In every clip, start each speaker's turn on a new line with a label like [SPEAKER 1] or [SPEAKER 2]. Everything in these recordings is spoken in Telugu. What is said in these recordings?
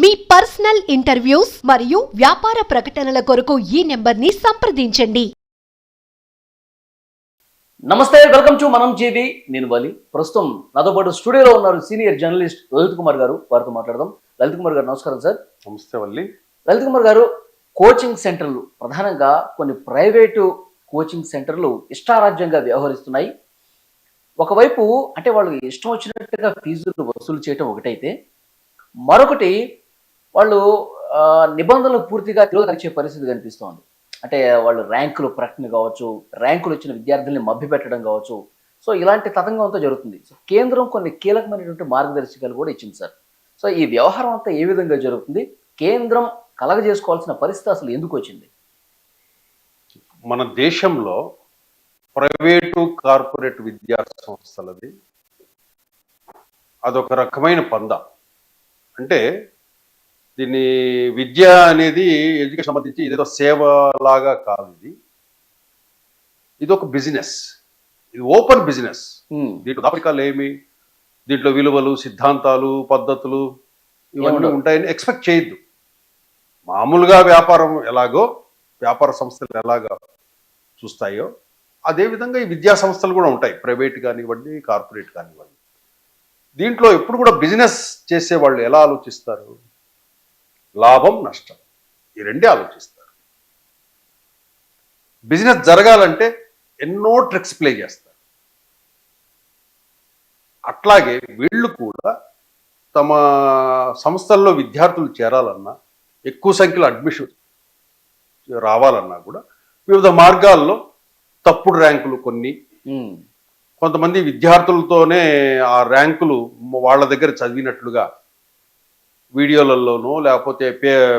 [SPEAKER 1] మీ పర్సనల్ ఇంటర్వ్యూస్ మరియు వ్యాపార ప్రకటనల కొరకు ఈ నెంబర్ని సంప్రదించండి.
[SPEAKER 2] నమస్తే, వెల్కమ్ టు మనం జీవి. నేను బలి. ప్రస్తుతం నాతో పాటు స్టూడియోలో ఉన్నారు సీనియర్ జర్నలిస్ట్ లలిత్ కుమార్ గారు. వారితో మాట్లాడదాం. లలిత్ కుమార్ గారు నమస్కారం సార్.
[SPEAKER 3] నమస్తే వల్లి.
[SPEAKER 2] లలిత్ కుమార్ గారు, కోచింగ్ సెంటర్లు ప్రధానంగా కొన్ని ప్రైవేటు కోచింగ్ సెంటర్లు ఇష్టారాజ్యంగా వ్యవహరిస్తున్నాయి. ఒకవైపు అంటే వాళ్ళు ఇష్టం వచ్చినట్టుగా ఫీజులు వసూలు చేయటం ఒకటైతే, మరొకటి వాళ్ళు నిబంధనలు పూర్తిగా తిరగచ్చే పరిస్థితి కనిపిస్తోంది. అంటే వాళ్ళు ర్యాంకులు ప్రకటన కావచ్చు, ర్యాంకులు వచ్చిన విద్యార్థుల్ని మభ్యపెట్టడం కావచ్చు. సో ఇలాంటి తతంగంతో జరుగుతుంది. సో కేంద్రం కొన్ని కీలకమైనటువంటి మార్గదర్శకాలు కూడా ఇచ్చింది సార్. సో ఈ వ్యవహారం అంతా ఏ విధంగా జరుగుతుంది? కేంద్రం కలగజేసుకోవాల్సిన పరిస్థితి అసలు ఎందుకు వచ్చింది?
[SPEAKER 3] మన దేశంలో ప్రైవేటు కార్పొరేట్ విద్యా సంస్థలది అదొక రకమైన పంద. అంటే దీన్ని విద్య అనేది ఎడ్యుకేషన్ సంబంధించి ఇదేదో సేవలాగా కాదు. ఇది ఒక బిజినెస్. ఇది ఓపెన్ బిజినెస్. దీంట్లో దాపరికాలు ఏమి, దీంట్లో విలువలు, సిద్ధాంతాలు, పద్ధతులు ఇవన్నీ ఉంటాయని ఎక్స్పెక్ట్ చేయొద్దు. మామూలుగా వ్యాపారం ఎలాగో, వ్యాపార సంస్థలు ఎలాగా చూస్తాయో అదేవిధంగా ఈ విద్యా సంస్థలు కూడా ఉంటాయి. ప్రైవేట్ కానివ్వండి, కార్పొరేట్ కానివ్వండి. దీంట్లో ఎప్పుడు కూడా బిజినెస్ చేసే వాళ్ళు ఎలా ఆలోచిస్తారు? లాభం, నష్టం, ఈ రెండే ఆలోచిస్తారు. బిజినెస్ జరగాలంటే ఎన్నో ట్రిక్స్ ప్లే చేస్తారు. అట్లాగే వీళ్ళు కూడా తమ సంస్థల్లో విద్యార్థులు చేరాలన్నా, ఎక్కువ సంఖ్యలో అడ్మిషన్ రావాలన్నా కూడా వివిధ మార్గాల్లో తప్పుడు ర్యాంకులు కొంతమంది విద్యార్థులతోనే ఆ ర్యాంకులు వాళ్ళ దగ్గర చదివినట్లుగా వీడియోలలోనో లేకపోతే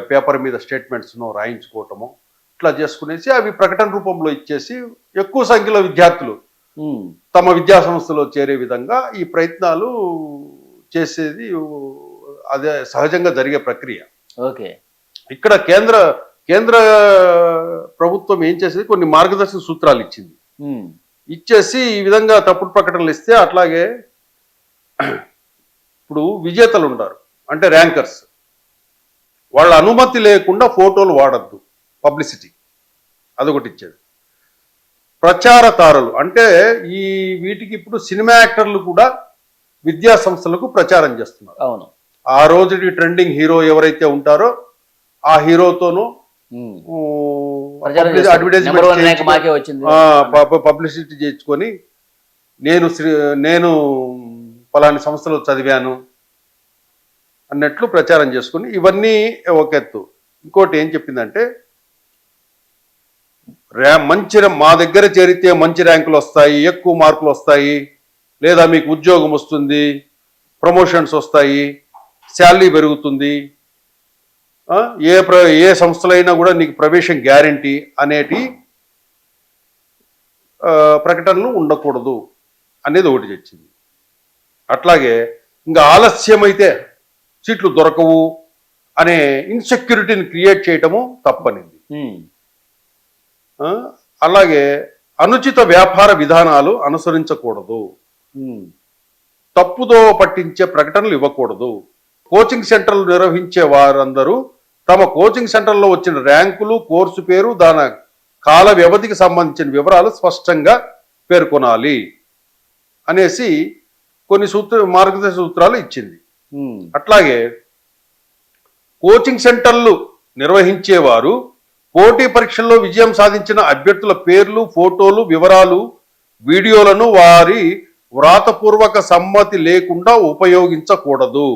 [SPEAKER 3] పేపర్ మీద స్టేట్మెంట్స్నో రాయించుకోవటమో ఇట్లా చేసుకునేసి అవి ప్రకటన రూపంలో ఇచ్చేసి ఎక్కువ సంఖ్యలో విద్యార్థులు తమ విద్యా సంస్థలో చేరే విధంగా ఈ ప్రయత్నాలు చేసేది అదే సహజంగా జరిగే ప్రక్రియ.
[SPEAKER 2] ఓకే.
[SPEAKER 3] ఇక్కడ కేంద్ర ప్రభుత్వం ఏం చేసేది, కొన్ని మార్గదర్శక సూత్రాలు ఇచ్చింది. ఇచ్చేసి ఈ విధంగా తప్పుడు ప్రకటనలు ఇస్తే, అట్లాగే ఇప్పుడు విజేతలు ఉంటారు అంటే ర్యాంకర్స్, వాళ్ళ అనుమతి లేకుండా ఫోటోలు వాడద్దు, పబ్లిసిటీ అదొకటి ఇచ్చేది. ప్రచారదారులు అంటే ఈ వీటికి ఇప్పుడు సినిమా యాక్టర్లు కూడా విద్యా సంస్థలకు ప్రచారం చేస్తున్నారు.
[SPEAKER 2] అవును.
[SPEAKER 3] ఆ రోజుకి ట్రెండింగ్ హీరో ఎవరైతే ఉంటారో ఆ హీరోతోనూ పబ్లిసిటీ చేయించుకొని నేను పలాని సంస్థలో చదివాను అన్నట్లు ప్రచారం చేసుకుని ఇవన్నీ ఒక ఎత్తు. ఇంకోటి ఏం చెప్పిందంటే, మా దగ్గర చేరితే మంచి ర్యాంకులు వస్తాయి, ఎక్కువ మార్కులు వస్తాయి, లేదా మీకు ఉద్యోగం వస్తుంది, ప్రమోషన్స్ వస్తాయి, శాలరీ పెరుగుతుంది, ఏ సంస్థలైనా కూడా నీకు ప్రవేశం గ్యారంటీ అనేటి ప్రకటనలు ఉండకూడదు అనేది ఒకటి తెచ్చింది. అట్లాగే ఇంకా ఆలస్యమైతే సీట్లు దొరకవు అనే ఇన్సెక్యూరిటీని క్రియేట్ చేయటము తప్పనింది. అలాగే అనుచిత వ్యాపార విధానాలు అనుసరించకూడదు, తప్పుదో పట్టించే ప్రకటనలు ఇవ్వకూడదు. కోచింగ్ సెంటర్లు నిర్వహించే వారందరూ తమ కోచింగ్ సెంటర్లో వచ్చిన ర్యాంకులు, కోర్సు పేరు, దాని కాల వ్యవధికి సంబంధించిన వివరాలు స్పష్టంగా పేర్కొనాలి అనేసి కొన్ని మార్గదర్శక సూత్రాలు ఇచ్చింది. అట్లాగే కోచింగ్ సెంటర్లు నిర్వహించేవారు పోటీ పరీక్షల్లో విజయం సాధించిన అభ్యర్థుల పేర్లు, ఫోటోలు, వివరాలు, వీడియోలను వారి వ్రాతపూర్వక సమ్మతి లేకుండా ఉపయోగించకూడదు.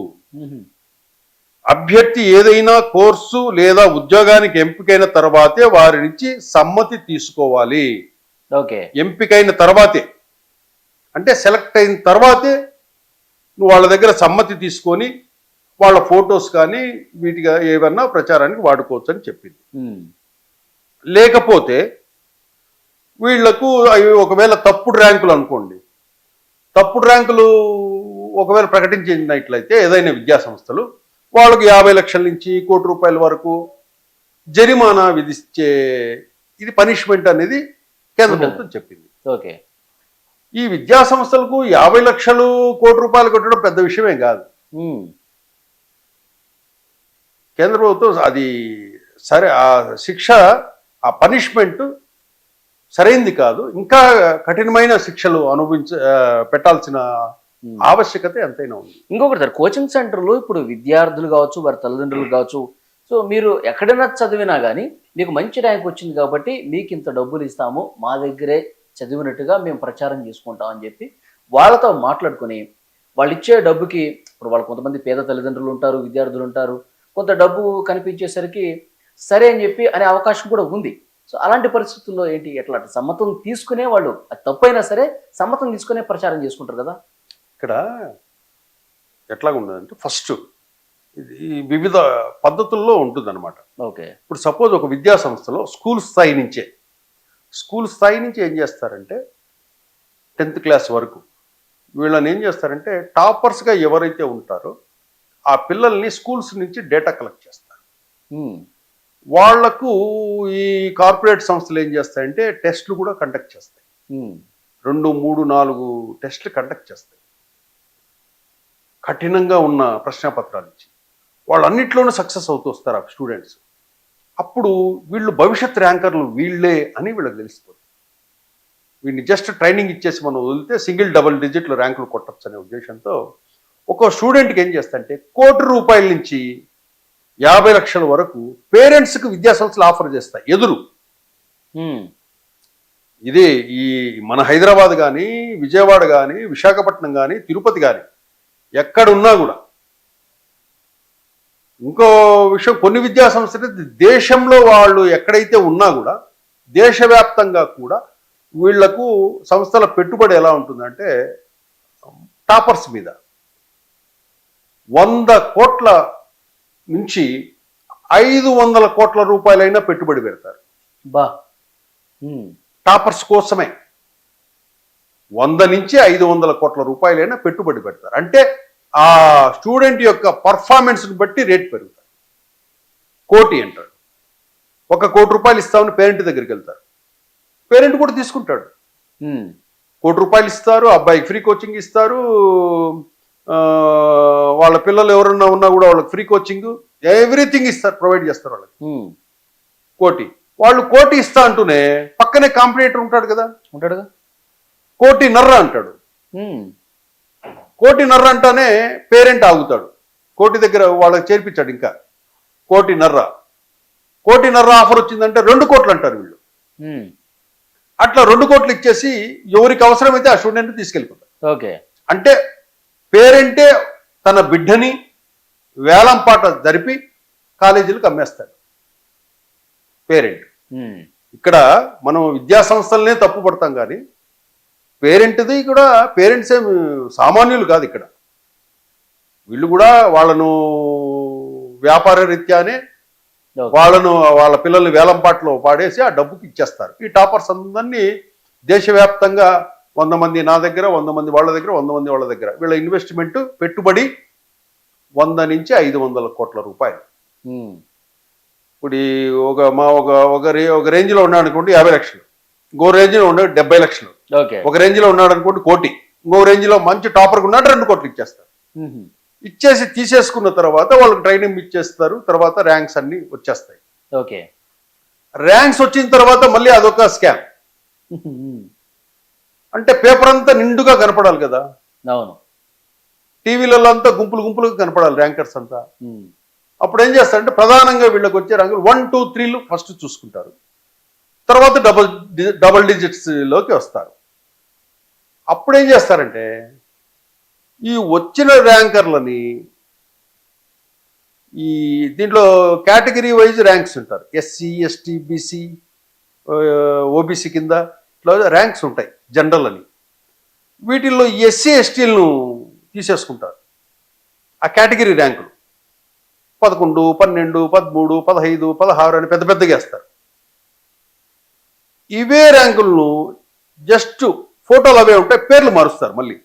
[SPEAKER 3] అభ్యర్థి ఏదైనా కోర్సు లేదా ఉద్యోగానికి ఎంపికైన తర్వాతే వారి నుంచి సమ్మతి తీసుకోవాలి.
[SPEAKER 2] ఓకే.
[SPEAKER 3] ఎంపికైన తర్వాతే అంటే సెలెక్ట్ అయిన తర్వాతే నువ్వు వాళ్ళ దగ్గర సమ్మతి తీసుకొని వాళ్ళ ఫొటోస్ కానీ వీటిగా ఏమన్నా ప్రచారానికి వాడుకోవచ్చు అని చెప్పింది. లేకపోతే వీళ్లకు అవి ఒకవేళ తప్పుడు ర్యాంకులు అనుకోండి, తప్పుడు ర్యాంకులు ఒకవేళ ప్రకటించినట్లయితే ఏదైనా విద్యా సంస్థలు వాళ్ళకు 50 లక్షల నుంచి ₹1 కోటి వరకు జరిమానా విధించే ఇది పనిష్మెంట్ అనేది కేంద్ర ప్రభుత్వం చెప్పింది.
[SPEAKER 2] ఓకే.
[SPEAKER 3] ఈ విద్యా సంస్థలకు 50 లక్షలు ₹1 కోటి కొట్టడం పెద్ద విషయమే కాదు. కేంద్ర ప్రభుత్వం అది సరే, ఆ శిక్ష, ఆ పనిష్మెంట్ సరైంది కాదు. ఇంకా కఠినమైన శిక్షలు పెట్టాల్సిన ఆవశ్యకత ఎంతైనా ఉంది.
[SPEAKER 2] ఇంకొకటి సార్, కోచింగ్ సెంటర్లు ఇప్పుడు విద్యార్థులు కావచ్చు, వారి తల్లిదండ్రులు కావచ్చు, సో మీరు ఎక్కడైనా చదివినా కానీ మీకు మంచి ర్యాంక్ వచ్చింది కాబట్టి మీకు ఇంత డబ్బులు ఇస్తాము, మా దగ్గరే చదివినట్టుగా మేము ప్రచారం చేసుకుంటాం అని చెప్పి వాళ్ళతో మాట్లాడుకొని వాళ్ళు ఇచ్చే డబ్బుకి, ఇప్పుడు వాళ్ళు కొంతమంది పేద తల్లిదండ్రులు ఉంటారు, విద్యార్థులు ఉంటారు, కొంత డబ్బు కనిపించేసరికి సరే అని చెప్పి అనే అవకాశం కూడా ఉంది. సో అలాంటి పరిస్థితుల్లో ఏంటి, ఎట్లా సమ్మతం తీసుకునే వాళ్ళు, అది తప్పైనా సరే సమ్మతం తీసుకునే ప్రచారం చేసుకుంటారు కదా.
[SPEAKER 3] ఇక్కడ ఎట్లాగా ఉండదంటే ఫస్ట్ ఇది వివిధ పద్ధతుల్లో ఉంటుందన్నమాట.
[SPEAKER 2] ఓకే.
[SPEAKER 3] ఇప్పుడు సపోజ్ ఒక విద్యా సంస్థలో స్కూల్ స్థాయి నుంచి ఏం చేస్తారంటే 10th క్లాస్ వరకు వీళ్ళని ఏం చేస్తారంటే టాపర్స్గా ఎవరైతే ఉంటారో ఆ పిల్లల్ని స్కూల్స్ నుంచి డేటా కలెక్ట్ చేస్తారు. వాళ్లకు ఈ కార్పొరేట్ సంస్థలు ఏం చేస్తాయంటే టెస్టులు కూడా కండక్ట్ చేస్తాయి. 2, 3, 4 టెస్టులు కండక్ట్ చేస్తాయి. కఠినంగా ఉన్న ప్రశ్నాపత్రాలు ఇచ్చి వాళ్ళన్నిట్లోనూ సక్సెస్ అవుతూ వస్తారు ఆ స్టూడెంట్స్. అప్పుడు వీళ్ళు భవిష్యత్ ర్యాంకర్లు వీళ్ళే అని వీళ్ళకి తెలిసిపోతుంది. వీడిని జస్ట్ ట్రైనింగ్ ఇచ్చేసి మనం వదిలితే సింగిల్ డబుల్ డిజిట్లు ర్యాంకులు కొట్టచ్చు అనే ఉద్దేశంతో ఒక స్టూడెంట్కి ఏం చేస్తారంటే ₹1 కోటి నుంచి 50 లక్షల వరకు పేరెంట్స్కి విద్యాసంస్థలు ఆఫర్ చేస్తాయి ఎదురు. ఇదే ఈ మన హైదరాబాద్ కానీ, విజయవాడ కానీ, విశాఖపట్నం కానీ, తిరుపతి కానీ ఎక్కడున్నా కూడా. ఇంకో విషయం, కొన్ని విద్యా సంస్థలు దేశంలో వాళ్ళు ఎక్కడైతే ఉన్నా కూడా దేశవ్యాప్తంగా కూడా వీళ్లకు సంస్థల పెట్టుబడి ఎలా ఉంటుందంటే టాపర్స్ మీద 100 కోట్ల నుంచి 500 కోట్ల రూపాయలైనా పెట్టుబడి పెడతారు. టాపర్స్ కోసమే 100 నుంచి 500 కోట్ల రూపాయలైనా పెట్టుబడి పెడతారు. అంటే ఆ స్టూడెంట్ యొక్క పర్ఫార్మెన్స్ని బట్టి రేట్ పెరుగుతారు. కోటి అంటాడు, ₹1 కోటి ఇస్తామని పేరెంట్ దగ్గరికి వెళ్తారు. పేరెంట్ కూడా తీసుకుంటాడు. ₹1 కోటి ఇస్తారు, అబ్బాయికి ఫ్రీ కోచింగ్ ఇస్తారు, వాళ్ళ పిల్లలు ఎవరన్నా ఉన్నా కూడా వాళ్ళకి ఫ్రీ కోచింగ్, ఎవ్రీథింగ్ ఇస్తారు, ప్రొవైడ్ చేస్తారు వాళ్ళకి. కోటి వాళ్ళు కోటి ఇస్తా అంటూనే పక్కనే కాంపిటేటర్ ఉంటాడు కదా,
[SPEAKER 2] ఉంటాడుగా,
[SPEAKER 3] ₹1.5 కోటి అంటాడు. ₹1.5 కోటి అంటానే పేరెంట్ ఆగుతాడు. కోటి దగ్గర వాళ్ళకి చేర్పించాడు. ఇంకా ₹1.5 కోటి ఆఫర్ వచ్చిందంటే 2 కోట్లు అంటారు వీళ్ళు. అట్లా 2 కోట్లు ఇచ్చేసి ఎవరికి అవసరమైతే ఆ స్టూడెంట్ తీసుకెళ్ళిపోతారు.
[SPEAKER 2] ఓకే.
[SPEAKER 3] అంటే పేరెంటే తన బిడ్డని వేలంపాట జరిపి కాలేజీలకు అమ్మేస్తాడు పేరెంట్. ఇక్కడ మనం విద్యా సంస్థలనే తప్పు పడతాం కానీ పేరెంట్ది కూడా, పేరెంట్స్ ఏమి సామాన్యులు కాదు. ఇక్కడ వీళ్ళు కూడా వాళ్ళను వ్యాపార రీత్యానే వాళ్ళ పిల్లల్ని వేలంపాట్లో పాడేసి ఆ డబ్బుకి ఇచ్చేస్తారు. ఈ టాపర్స్ అందరినీ దేశవ్యాప్తంగా 100 మంది నా దగ్గర, 100 మంది వాళ్ళ దగ్గర, 100 మంది వాళ్ళ దగ్గర, వీళ్ళ ఇన్వెస్ట్మెంట్ పెట్టుబడి 100 నుంచి 500 కోట్ల రూపాయలు. ఇప్పుడు ఒక రేంజ్లో ఉన్నాడు అనుకోండి 50 లక్షలు, ఇంకో రేంజ్లో ఉన్నాడు 70 లక్షలు, ఒక రేంజ్లో ఉన్నాడు అనుకోండి కోటి, ఇంకో రేంజ్లో మంచి టాపర్గా ఉన్నాడు 2 కోట్లు ఇచ్చేస్తారు. ఇచ్చేసి తీసేసుకున్న తర్వాత వాళ్ళకి ట్రైనింగ్ ఇచ్చేస్తారు. తర్వాత ర్యాంక్స్ అన్ని వచ్చేస్తాయి.
[SPEAKER 2] ఓకే.
[SPEAKER 3] ర్యాంక్స్ వచ్చిన తర్వాత మళ్ళీ అదొక స్కామ్. అంటే పేపర్ అంతా నిండుగా కనపడాలి కదా.
[SPEAKER 2] అవును.
[SPEAKER 3] టీవీలలో అంతా గుంపులుగా కనపడాలి ర్యాంకర్స్ అంతా. అప్పుడు ఏం చేస్తారంటే ప్రధానంగా వీళ్ళకి వచ్చే ర్యాంకులు 1, 2, 3 ఫస్ట్ చూసుకుంటారు. తర్వాత డబుల్ డిజిట్స్ లోకి వస్తారు. అప్పుడు ఏం చేస్తారంటే ఈ వచ్చిన ర్యాంకర్లని ఈ దీంట్లో కేటగిరీ వైజ్ ర్యాంక్స్ ఉంటారు. ఎస్సీ, ఎస్టీ, బీసీ, ఓబీసీ కింద ఇట్లా ర్యాంక్స్ ఉంటాయి జనరల్ అని. వీటిల్లో ఎస్సీ, ఎస్టీలను తీసేసుకుంటారు. ఆ కేటగిరీ ర్యాంకులు 11, 12, 13, 15, 16 అని పెద్ద పెద్దగా వేస్తారు. ఇవే ర్యాంకులను జస్ట్ ఫోటోలు అవే ఉంటాయి, పేర్లు మారుస్తారు మళ్ళీ.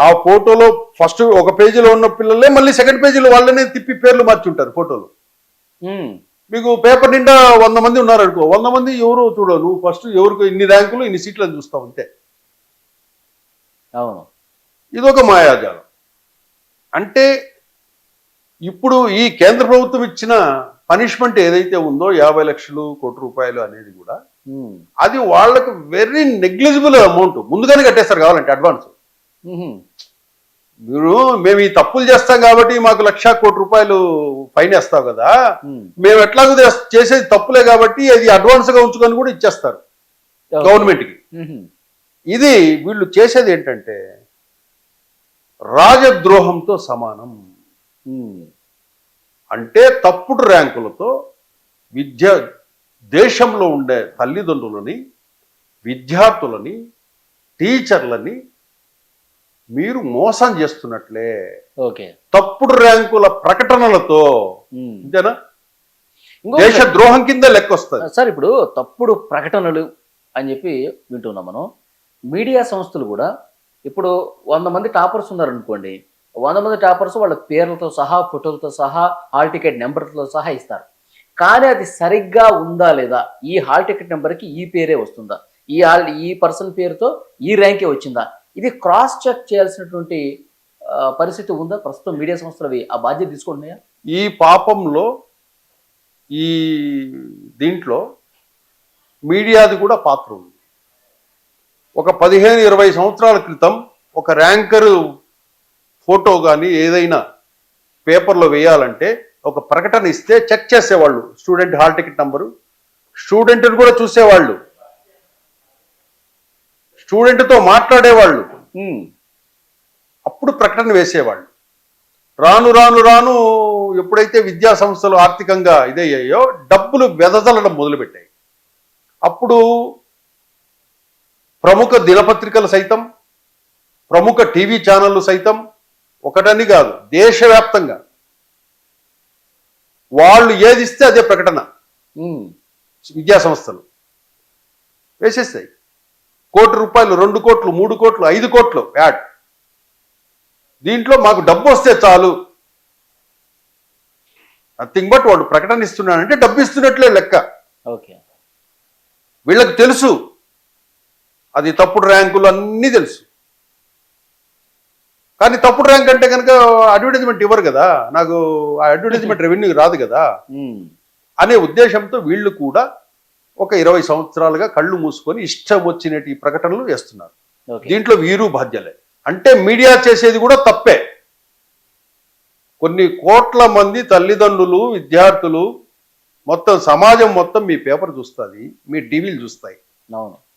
[SPEAKER 3] ఆ ఫోటోలో ఫస్ట్ ఒక పేజీలో ఉన్న పిల్లలే మళ్ళీ సెకండ్ పేజీలో వాళ్ళనే తిప్పి పేర్లు మార్చుంటారు ఫోటోలు. మీకు పేపర్ నిండా 100 మంది ఉన్నారనుకో, 100 మంది ఎవరు చూడవు, నువ్వు ఫస్ట్ ఎవరికి ఇన్ని ర్యాంకులు ఇన్ని సీట్లు అని చూస్తావు అంతే.
[SPEAKER 2] అవును.
[SPEAKER 3] ఇదొక మాయాజాలం. అంటే ఇప్పుడు ఈ కేంద్ర ప్రభుత్వం ఇచ్చిన పనిష్మెంట్ ఏదైతే ఉందో 50 లక్షలు ₹1,00,00,000 అనేది కూడా అది వాళ్ళకు వెరీ నెగ్లిజిబుల్ అమౌంట్. ముందుగానే కట్టేస్తారు కావాలంటే అడ్వాన్స్. మేము ఈ తప్పులు చేస్తాం కాబట్టి మాకు ₹1,00,00,000 ఫైన్ వేస్తావు కదా, మేము ఎట్లాగో చేసేది తప్పులే కాబట్టి అది అడ్వాన్స్ గా ఉంచుకొని కూడా ఇచ్చేస్తారు గవర్నమెంట్ కి. ఇది వీళ్ళు చేసేది ఏంటంటే రాజద్రోహంతో సమానం. అంటే తప్పుడు ర్యాంకులతో దేశంలో ఉండే తల్లిదండ్రులని, విద్యార్థులని, టీచర్లని మీరు మోసం చేస్తున్నట్లే.
[SPEAKER 2] ఓకే,
[SPEAKER 3] తప్పుడు ర్యాంకుల ప్రకటనలతో అంతేనా, దేశ ద్రోహం కింద లెక్క వస్తుంది.
[SPEAKER 2] సార్ ఇప్పుడు తప్పుడు ప్రకటనలు అని చెప్పి వింటున్నాం మనం. మీడియా సంస్థలు కూడా ఇప్పుడు 100 మంది టాపర్స్ ఉన్నారనుకోండి, 100 మంది టాపర్స్ వాళ్ళ పేర్లతో సహా, ఫోటోలతో సహా, హాల్ టికెట్ నెంబర్తో సహా ఇస్తారు. కానీ అది సరిగ్గా ఉందా లేదా, ఈ హాల్ టికెట్ నెంబర్కి ఈ పేరే వస్తుందా, ఈ పర్సన్ పేరుతో ఈ ర్యాంకే వచ్చిందా, ఇది క్రాస్ చెక్ చేయాల్సినటువంటి పరిస్థితి ఉందా ప్రస్తుతం? మీడియా సంస్థలు ఆ బాధ్యత తీసుకుంటున్నాయా?
[SPEAKER 3] ఈ పాపంలో ఈ దీంట్లో మీడియాది కూడా పాత్ర ఉంది. ఒక 15-20 సంవత్సరాల క్రితం ఒక ర్యాంకరు ఫోటో కానీ ఏదైనా పేపర్లో వేయాలంటే ఒక ప్రకటన ఇస్తే చెక్ చేసేవాళ్ళు. స్టూడెంట్ హాల్ టికెట్ నంబరు, స్టూడెంట్ని కూడా చూసేవాళ్ళు, స్టూడెంట్తో మాట్లాడేవాళ్ళు, అప్పుడు ప్రకటన వేసేవాళ్ళు. రాను రాను రాను ఎప్పుడైతే విద్యా సంస్థలు ఆర్థికంగా ఇదయ్యాయో డబ్బులు వెదజల్లడం మొదలుపెట్టాయి. అప్పుడు ప్రముఖ దినపత్రికలు సైతం, ప్రముఖ టీవీ ఛానళ్లు సైతం, ఒకటని కాదు దేశవ్యాప్తంగా వాళ్ళు ఏది ఇస్తే అదే ప్రకటన విద్యా సంస్థలు వేసేస్తాయి. ₹1,00,00,000, ₹2,00,00,000, ₹3,00,00,000, ₹5,00,00,000 యాడ్. దీంట్లో మాకు డబ్బు వస్తే చాలు, నథింగ్ బట్ వాడు ప్రకటన ఇస్తున్నాడంటే డబ్బు ఇస్తున్నట్లే లెక్క.
[SPEAKER 2] ఓకే,
[SPEAKER 3] వీళ్ళకి తెలుసు అది తప్పుడు ర్యాంకులు అన్నీ తెలుసు. కానీ తప్పుడు ర్యాంక్ అంటే కనుక అడ్వర్టైజ్మెంట్ ఇవ్వరు కదా, నాకు ఆ అడ్వర్టైజ్మెంట్ రెవెన్యూ రాదు కదా అనే ఉద్దేశంతో వీళ్ళు కూడా ఒక 20 సంవత్సరాలుగా కళ్ళు మూసుకొని ఇష్టం వచ్చినట్టు ప్రకటనలు వేస్తున్నారు. దీంట్లో వీరు బాధ్యులే. అంటే మీడియా చేసేది కూడా తప్పే. కొన్ని కోట్ల మంది తల్లిదండ్రులు, విద్యార్థులు, మొత్తం సమాజం మొత్తం మీ పేపర్ చూస్తుంది, మీ టీవీలు చూస్తాయి.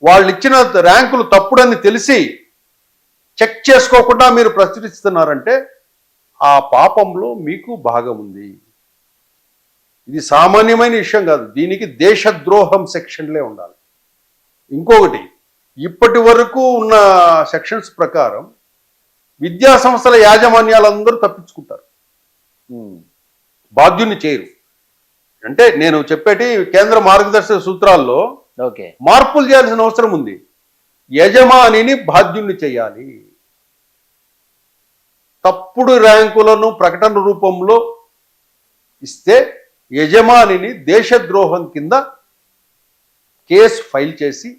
[SPEAKER 3] వాళ్ళు ఇచ్చిన ర్యాంకులు తప్పుడని తెలిసి చెక్ చేసుకోకుండా మీరు ప్రచురిస్తున్నారంటే ఆ పాపంలో మీకు భాగం ఉంది. ఇది సామాన్యమైన విషయం కాదు, దీనికి దేశద్రోహం సెక్షన్లే ఉండాలి. ఇంకొకటి, ఇప్పటి వరకు ఉన్న సెక్షన్స్ ప్రకారం విద్యా సంస్థల యాజమాన్యాలందరూ తప్పించుకుంటారు, బాధ్యుని చేయరు. అంటే నేను చెప్పేటి కేంద్ర మార్గదర్శక సూత్రాల్లో మార్పులు చేయాల్సిన అవసరం ఉంది. యజమానిని బాధ్యుని చేయాలి. తప్పుడు ర్యాంకులను ప్రకటన రూపంలో ఇస్తే యజమానిని దేశద్రోహం కింద కేసు ఫైల్ చేసి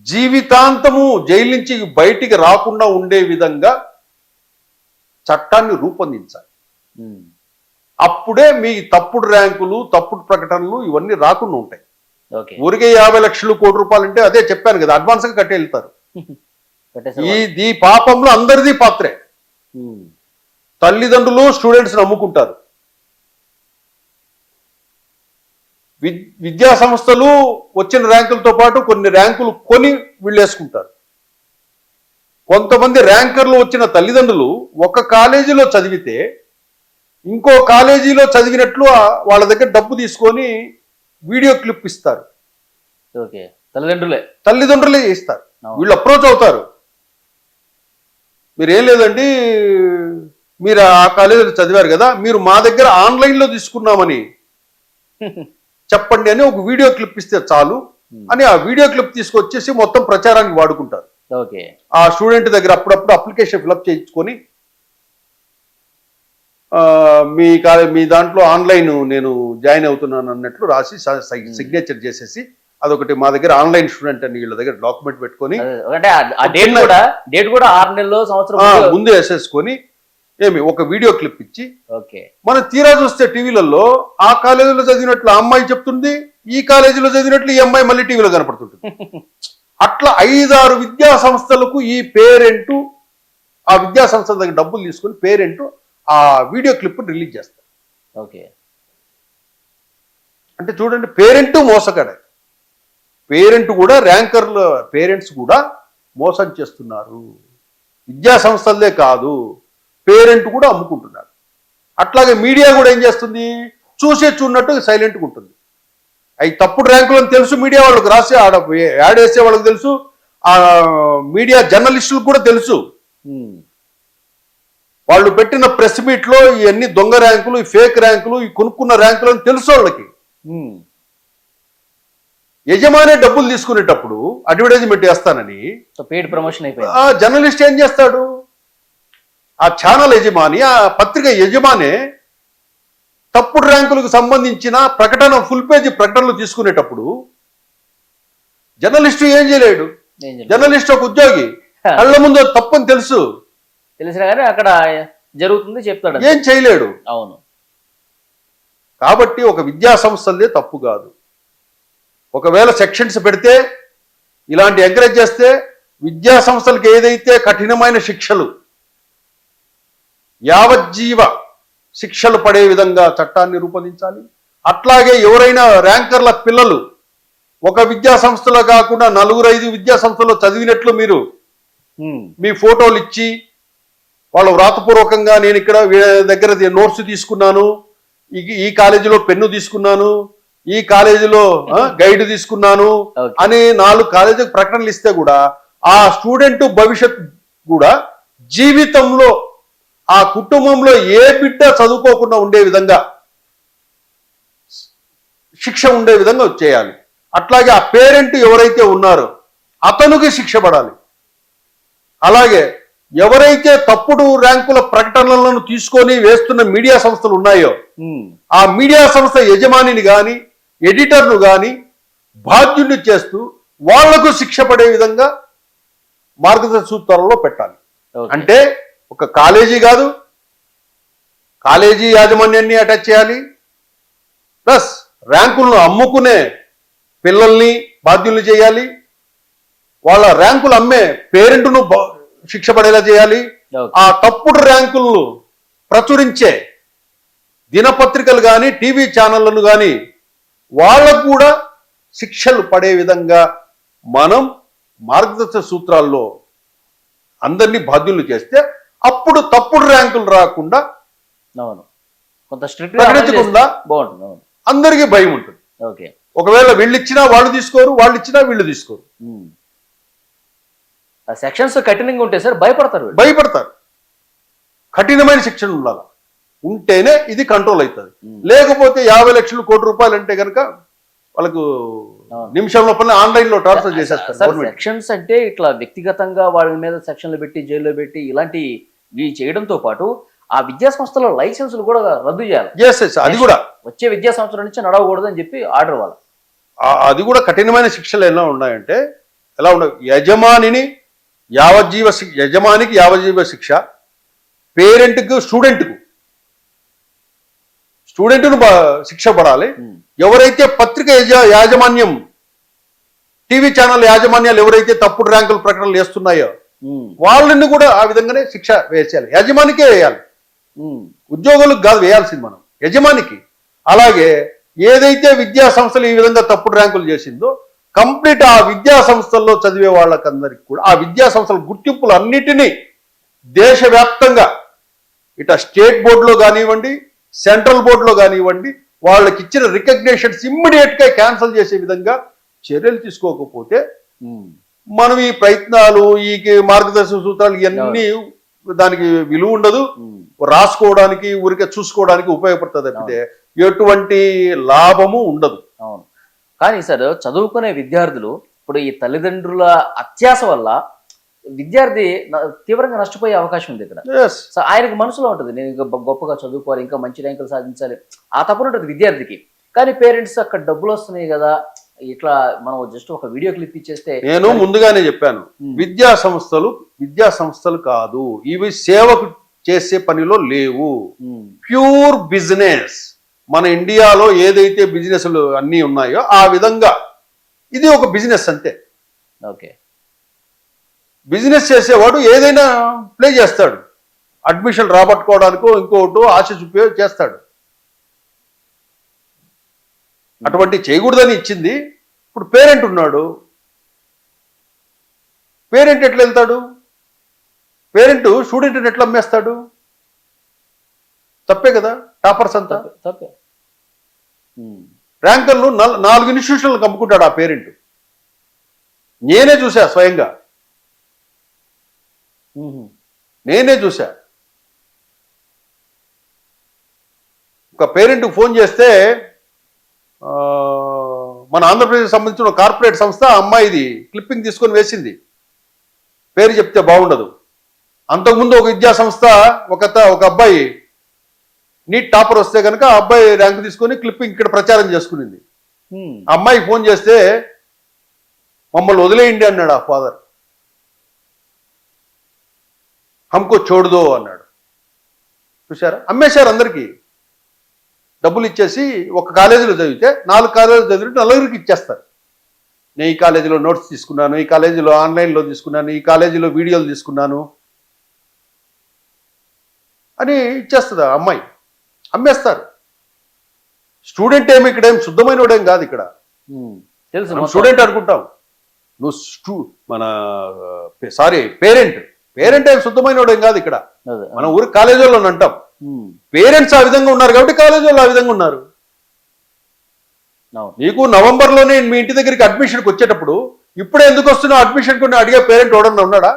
[SPEAKER 3] జీవితాంతము జైలు నుంచి బయటికి రాకుండా ఉండే విధంగా చట్టాన్ని రూపొందించాలి. అప్పుడే మీ తప్పుడు ర్యాంకులు, తప్పుడు ప్రకటనలు ఇవన్నీ రాకుండా ఉంటాయి. ఊరికే 50 లక్షలు ₹1,00,00,000 అంటే అదే చెప్పాను కదా, అడ్వాన్స్ గా కట్టి వెళ్తారు. ఈ పాపంలో అందరిది పాత్రే. తల్లిదండ్రులు స్టూడెంట్స్ నమ్ముకుంటారు, విద్యా సంస్థలు వచ్చిన ర్యాంకులతో పాటు కొన్ని ర్యాంకులు కొని వీళ్ళేసుకుంటారు. కొంతమంది ర్యాంకర్లు వచ్చిన తల్లిదండ్రులు ఒక కాలేజీలో చదివితే ఇంకో కాలేజీలో చదివినట్లు వాళ్ళ దగ్గర డబ్బు తీసుకొని వీడియో క్లిప్ ఇస్తారు. తల్లిదండ్రులే ఇస్తారు. వీళ్ళు అప్రోచ్ అవుతారు, మీరు ఏం లేదండి, మీరు ఆ కాలేజీలో చదివారు కదా, మీరు మా దగ్గర ఆన్లైన్లో తీసుకున్నామని చెప్పండి అని ఒక వీడియో క్లిప్ ఇస్తే చాలు అని ఆ వీడియో క్లిప్ తీసుకొచ్చేసి మొత్తం ప్రచారానికి వాడుకుంటారు. ఆ స్టూడెంట్ దగ్గర అప్పుడప్పుడు అప్లికేషన్ ఫిలప్ చేయించుకొని మీ దాంట్లో ఆన్లైన్ నేను జాయిన్ అవుతున్నాను అన్నట్లు రాసి సిగ్నేచర్ చేసేసి అదొకటి మా దగ్గర ఆన్లైన్ స్టూడెంట్ అని వీళ్ళ దగ్గర డాక్యుమెంట్ పెట్టుకొని
[SPEAKER 2] డేట్ కూడా 6 నెలలు సంవత్సరం
[SPEAKER 3] ముందు వేసేసుకొని ఏమి ఒక వీడియో క్లిప్ ఇచ్చి
[SPEAKER 2] ఓకే.
[SPEAKER 3] మనం తీరా చూస్తే టీవీలలో ఆ కాలేజీలో చదివినట్లు ఆ అమ్మాయి చెప్తుంది, ఈ కాలేజీలో చదివినట్లు ఈ అమ్మాయి మళ్ళీ టీవీలో కనపడుతుంటుంది. అట్లా 5-6 విద్యా సంస్థలకు ఈ పేరెంట్ ఆ విద్యా సంస్థల దగ్గర డబ్బులు తీసుకుని పేరెంట్ ఆ వీడియో క్లిప్ రిలీజ్ చేస్తారు.
[SPEAKER 2] ఓకే.
[SPEAKER 3] అంటే చూడండి, పేరెంట్ మోసగాడే, పేరెంట్ కూడా ర్యాంకర్ల పేరెంట్స్ కూడా మోసం చేస్తున్నారు. విద్యా సంస్థలదే కాదు, పేరెంట్ కూడా అమ్ముకుంటున్నారు. అట్లాగే మీడియా కూడా ఏం చేస్తుంది, చూసినట్టు సైలెంట్గా ఉంటుంది. అవి తప్పుడు ర్యాంకులు అని తెలుసు, మీడియా వాళ్ళకి రాసి ఆడ యాడ్ వేసే వాళ్ళకి తెలుసు, ఆ మీడియా జర్నలిస్టులకు కూడా తెలుసు. వాళ్ళు పెట్టిన ప్రెస్ మీట్ లో ఇవన్నీ దొంగ ర్యాంకులు, ఈ ఫేక్ ర్యాంకులు, ఈ కొనుక్కున్న ర్యాంకులు అని తెలుసు వాళ్ళకి. యజమానే డబ్బులు తీసుకునేటప్పుడు అడ్వర్టైజ్మెంట్ వేస్తానని
[SPEAKER 2] పెయిడ్ ప్రమోషన్ అయిపోయింది.
[SPEAKER 3] ఆ జర్నలిస్ట్ ఏం చేస్తాడు, ఆ ఛానల్ యజమాని, ఆ పత్రిక యజమానే తప్పుడు ర్యాంకులకు సంబంధించిన ప్రకటన, ఫుల్ పేజీ ప్రకటనలు తీసుకునేటప్పుడు జర్నలిస్టు ఏం చేయలేడు. జర్నలిస్ట్ ఒక ఉద్యోగి, కళ్ళ ముందు తప్పని తెలుసు,
[SPEAKER 2] తెలిసినా కానీ అక్కడ జరుగుతుంది చెప్తాడు,
[SPEAKER 3] ఏం చేయలేడు.
[SPEAKER 2] అవును.
[SPEAKER 3] కాబట్టి ఒక విద్యా సంస్థలదే తప్పు కాదు. ఒకవేళ సెక్షన్స్ పెడితే, ఇలాంటి ఎంకరేజ్ చేస్తే, విద్యా సంస్థలకు ఏదైతే కఠినమైన శిక్షలు, యావజ్జీవ శిక్షలు పడే విధంగా చట్టాన్ని రూపొందించాలి. అట్లాగే ఎవరైనా ర్యాంకర్ల పిల్లలు ఒక విద్యా సంస్థలో కాకుండా 4-5 విద్యా సంస్థలో చదివినట్లు మీరు మీ ఫోటోలు ఇచ్చి, వాళ్ళు వ్రాతపూర్వకంగా నేను ఇక్కడ దగ్గర నోట్స్ తీసుకున్నాను, ఈ కాలేజీలో పెన్ను తీసుకున్నాను, ఈ కాలేజీలో గైడ్ తీసుకున్నాను అని 4 కాలేజీకి ప్రకటనలు ఇస్తే కూడా ఆ స్టూడెంట్ భవిష్యత్ కూడా జీవితంలో ఆ కుటుంబంలో ఏ బిడ్డ చదువుకోకుండా ఉండే విధంగా శిక్ష ఉండే విధంగా చేయాలి. అట్లాగే ఆ పేరెంట్ ఎవరైతే ఉన్నారో అతనికి శిక్ష పడాలి. అలాగే ఎవరైతే తప్పుడు ర్యాంకుల ప్రకటనలను తీసుకొని వేస్తున్న మీడియా సంస్థలు ఉన్నాయో ఆ మీడియా సంస్థ యజమానిని గాని ఎడిటర్ను గాని బాధ్యుల్ని చేస్తూ వాళ్లకు శిక్ష పడే విధంగా మార్గదర్శక సూత్రాలలో పెట్టాలి. అంటే ఒక కాలేజీ కాదు, కాలేజీ యాజమాన్యాన్ని అటాచ్ చేయాలి, ప్లస్ ర్యాంకులను అమ్ముకునే పిల్లల్ని బాధ్యుల్ని చేయాలి, వాళ్ళ ర్యాంకులు అమ్మే పేరెంట్ను శిక్ష పడేలా చేయాలి. ఆ తప్పుడు ర్యాంకులను ప్రచురించే దినపత్రికలు కానీ టీవీ ఛానళ్లను కానీ వాళ్ళకు కూడా శిక్షలు పడే విధంగా మనం మార్గదర్శక సూత్రాల్లో అందరినీ బాధ్యులు చేస్తే అప్పుడు తప్పుడు ర్యాంకులు రాకుండా
[SPEAKER 2] కొంత స్ట్రిక్ట్
[SPEAKER 3] ప్రకటించకుండా
[SPEAKER 2] బాగుంటుంది.
[SPEAKER 3] అందరికీ భయం ఉంటుంది.
[SPEAKER 2] ఓకే.
[SPEAKER 3] ఒకవేళ వీళ్ళు ఇచ్చినా వాళ్ళు తీసుకోరు, వాళ్ళు ఇచ్చినా వీళ్ళు తీసుకోరు.
[SPEAKER 2] సెక్షన్స్ కఠినంగా ఉంటే సార్ భయపడతారు. కఠినమైన శిక్షణ ఉండాలి, ఉంటేనే ఇది కంట్రోల్ అవుతుంది. లేకపోతే 50 లక్షలు, కోటి రూపాయలు అంటే కనుక వాళ్ళకు నిమిషం లోపల ఆన్లైన్ లో ట్రాన్స్ఫర్ చేసేస్తారు. సెక్షన్స్ అంటే ఇట్లా వ్యక్తిగతంగా వాళ్ళ మీద సెక్షన్లు పెట్టి జైల్లో పెట్టి ఇలాంటివి చేయడంతో పాటు ఆ విద్యా సంస్థలో లైసెన్సులు కూడా రద్దు చేయాలి.
[SPEAKER 3] అది కూడా
[SPEAKER 2] వచ్చే విద్యా సంస్థల నుంచి నడవకూడదు అని చెప్పి ఆర్డర్ వాళ్ళు.
[SPEAKER 3] అది కూడా కఠినమైన శిక్షలు ఎలా ఉన్నాయంటే, యజమానికి యావజ్జీవ శిక్ష, పేరెంట్కు స్టూడెంట్ను శిక్ష పడాలి. ఎవరైతే పత్రిక యాజమాన్యం, టీవీ ఛానల్ యాజమాన్యాలు ఎవరైతే తప్పుడు ర్యాంకుల ప్రకటనలు వేస్తున్నాయో వాళ్ళని కూడా ఆ విధంగానే శిక్ష వేసేయాలి. యజమానికే వేయాలి, ఉద్యోగులకు కాదు వేయాల్సింది మనం, యజమానికి. అలాగే ఏదైతే విద్యా సంస్థలు ఈ విధంగా తప్పుడు ర్యాంకులు చేసిందో కంప్లీట్ ఆ విద్యా సంస్థల్లో చదివే వాళ్ళకందరికి కూడా ఆ విద్యా సంస్థల గుర్తింపులు అన్నిటినీ దేశవ్యాప్తంగా స్టేట్ బోర్డులో కానివ్వండి, సెంట్రల్ బోర్డులో కానివ్వండి, వాళ్ళకి ఇచ్చిన రికగ్నేషన్స్ ఇమ్మీడియట్ గా క్యాన్సిల్ చేసే విధంగా చర్యలు తీసుకోకపోతే మనం ఈ ప్రయత్నాలు, ఈ మార్గదర్శక సూత్రాలు ఇవన్నీ దానికి విలువ ఉండదు. రాసుకోవడానికి, ఊరికే చూసుకోవడానికి ఉపయోగపడుతుంది తప్పితే ఎటువంటి లాభము ఉండదు.
[SPEAKER 2] అవును. కానీ సార్, చదువుకునే విద్యార్థులు ఇప్పుడు ఈ తల్లిదండ్రుల అత్యాశ వల్ల విద్యార్థి తీవ్రంగా నష్టపోయే అవకాశం ఉంది ఇక్కడ. సో ఆయనకు మనసులో ఉంటుంది, నేను ఇంకా గొప్పగా చదువుకోవాలి, ఇంకా మంచి ర్యాంకులు సాధించాలి, ఆ తపన ఉంటుంది విద్యార్థికి. కానీ పేరెంట్స్ అక్కడ డబ్బులు వస్తున్నాయి కదా, ఇట్లా మనం జస్ట్ ఒక వీడియో క్లిప్ ఇచ్చేస్తే. నేను
[SPEAKER 3] ముందుగానే చెప్పాను, విద్యా సంస్థలు కాదు, ఇవి చేసే పనిలో లేవు.
[SPEAKER 2] ఉమ్,
[SPEAKER 3] ప్యూర్ బిజినెస్. మన ఇండియాలో ఏదైతే బిజినెస్లు అన్నీ ఉన్నాయో ఆ విధంగా ఇది ఒక బిజినెస్ అంతే.
[SPEAKER 2] ఓకే.
[SPEAKER 3] బిజినెస్ చేసేవాడు ఏదైనా ప్లే చేస్తాడు. అడ్మిషన్ రాబట్టుకోవడానికో ఇంకోటో ఆశ చూపే చేస్తాడు. అటువంటి చేయకూడదని ఇచ్చింది. ఇప్పుడు పేరెంట్ ఉన్నాడు. పేరెంట్ ఎట్లా వెళ్తాడు? పేరెంట్ స్టూడెంట్ని ఎట్లా అమ్మేస్తాడు? తప్పే కదా. టాపర్స్ అంతా
[SPEAKER 2] తప్పే తప్పే. ఉమ్,
[SPEAKER 3] ర్యాంకర్లు 4 ఇన్స్టిట్యూషన్లు అమ్ముకుంటాడు ఆ పేరెంట్. నేనే చూసా స్వయంగా.
[SPEAKER 2] ఉమ్,
[SPEAKER 3] నేనే చూసా. ఒక పేరెంట్కి ఫోన్ చేస్తే మన ఆంధ్రప్రదేశ్ సంబంధించిన కార్పొరేట్ సంస్థ అమ్మాయిది క్లిప్పింగ్ తీసుకొని వేసింది. పేరు చెప్తే బాగుండదు. అంతకుముందు ఒక విద్యా సంస్థ ఒక అబ్బాయి నీట్ టాపర్ వస్తే కనుక ఆ అబ్బాయి ర్యాంక్ తీసుకొని క్లిప్పింగ్ ఇక్కడ ప్రచారం చేసుకునింది.
[SPEAKER 2] ఉమ్,
[SPEAKER 3] ఆ అమ్మాయికి ఫోన్ చేస్తే మమ్మల్ని వదిలేయండి అన్నాడు ఆ ఫాదర్. హమ్కో చోడుదో అన్నాడు. చూసారా? అమ్మేశారు అందరికీ. డబ్బులు ఇచ్చేసి ఒక కాలేజీలో చదివితే 4 కాలేజీలు చదివితే 4 ఇచ్చేస్తారు. నేను ఈ కాలేజీలో నోట్స్ తీసుకున్నాను, ఈ కాలేజీలో ఆన్లైన్లో తీసుకున్నాను, ఈ కాలేజీలో వీడియోలు తీసుకున్నాను అని ఇచ్చేస్తుంది ఆ అమ్మాయి. అమ్మేస్తారు. స్టూడెంట్ ఏమి ఇక్కడ ఏం శుద్ధమైన వాడేం కాదు. ఇక్కడ
[SPEAKER 2] ఉమ్, తెలుసు
[SPEAKER 3] మనం
[SPEAKER 2] మొత్తం.
[SPEAKER 3] స్టూడెంట్ అనుకుంటాం. నువ్వు పేరెంట్ ఏం శుద్ధమైన వాడేం కాదు. ఇక్కడ
[SPEAKER 2] అదే.
[SPEAKER 3] మన ఊరు కాలేజీలో అంటాం.
[SPEAKER 2] ఉమ్,
[SPEAKER 3] పేరెంట్స్ ఆ విధంగా ఉన్నారు కాబట్టి కాలేజీలో ఆ విధంగా ఉన్నారు.
[SPEAKER 2] అవును.
[SPEAKER 3] నీకు నవంబర్లోనే మీ ఇంటి దగ్గరికి అడ్మిషన్కి వచ్చేటప్పుడు ఇప్పుడే ఎందుకు వస్తున్నావు అడ్మిషన్ కొన్ని అడిగే పేరెంట్ ఎవడన్నా ఉన్నాడా?